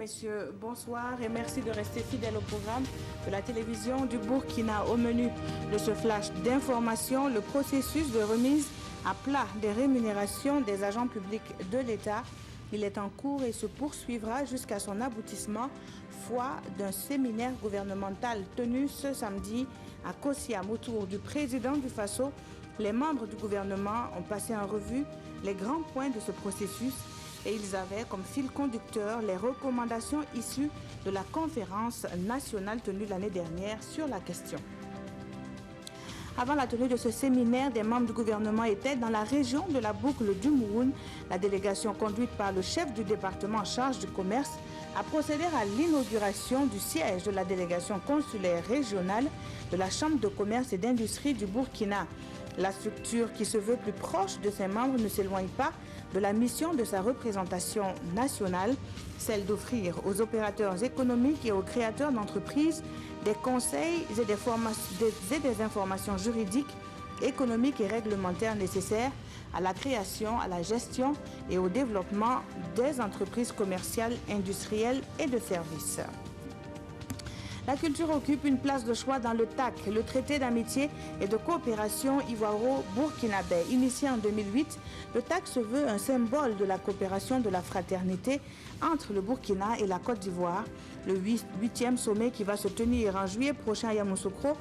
messieurs, bonsoir et merci de rester fidèles au programme de la télévision du Burkina. Au menu de ce flash d'information, le processus de remise à plat des rémunérations des agents publics de l'État. Il est en cours et se poursuivra jusqu'à son aboutissement, foi d'un séminaire gouvernemental tenu ce samedi à Kossiam autour du président du Faso. Les membres du gouvernement ont passé en revue les grands points de ce processus et ils avaient comme fil conducteur les recommandations issues de la conférence nationale tenue l'année dernière sur la question. Avant la tenue de ce séminaire, des membres du gouvernement étaient dans la région de la boucle du Mouhoun. La délégation conduite par le chef du département en charge du commerce a procédé à l'inauguration du siège de la délégation consulaire régionale de la Chambre de commerce et d'industrie du Burkina. La structure qui se veut plus proche de ses membres ne s'éloigne pas de la mission de sa représentation nationale, celle d'offrir aux opérateurs économiques et aux créateurs d'entreprises des conseils et des informations juridiques, économiques et réglementaires nécessaires à la création, à la gestion et au développement des entreprises commerciales, industrielles et de services. La culture occupe une place de choix dans le TAC, le traité d'amitié et de coopération ivoiro-burkinabé. Initié en 2008, le TAC se veut un symbole de la coopération, de la fraternité entre le Burkina et la Côte d'Ivoire. Le 8e sommet qui va se tenir en juillet prochain à Yamoussoukro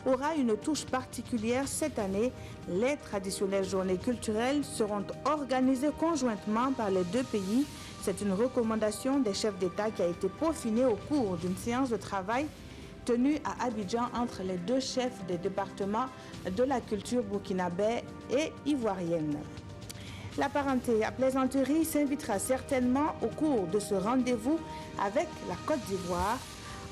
aura une touche particulière cette année. Les traditionnelles journées culturelles seront organisées conjointement par les deux pays. C'est une recommandation des chefs d'État qui a été peaufinée au cours d'une séance de travail tenue à Abidjan entre les deux chefs des départements de la culture burkinabé et ivoirienne. La parenté à plaisanterie s'invitera certainement au cours de ce rendez-vous avec la Côte d'Ivoire.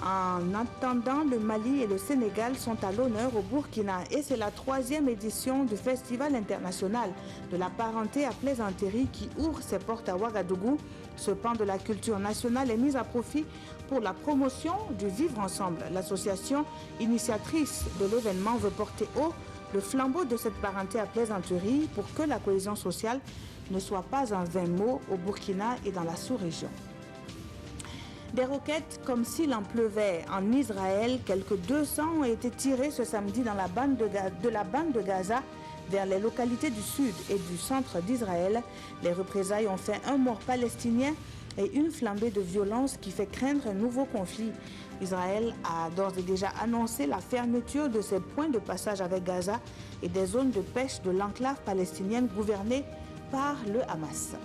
En attendant, le Mali et le Sénégal sont à l'honneur au Burkina et c'est la 3e édition du Festival international de la parenté à plaisanterie qui ouvre ses portes à Ouagadougou. Ce pan de la culture nationale est mis à profit pour la promotion du vivre ensemble. L'association initiatrice de l'événement veut porter haut le flambeau de cette parenté à plaisanterie pour que la cohésion sociale ne soit pas en vain mot au Burkina et dans la sous-région. Des roquettes comme s'il en pleuvait en Israël. Quelques 200 ont été tirées ce samedi dans la bande de Gaza vers les localités du sud et du centre d'Israël. Les représailles ont fait un mort palestinien et une flambée de violence qui fait craindre un nouveau conflit. Israël a d'ores et déjà annoncé la fermeture de ses points de passage avec Gaza et des zones de pêche de l'enclave palestinienne gouvernée par le Hamas.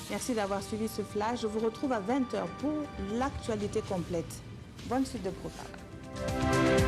Merci d'avoir suivi ce flash. Je vous retrouve à 20h pour l'actualité complète. Bonne suite de programme.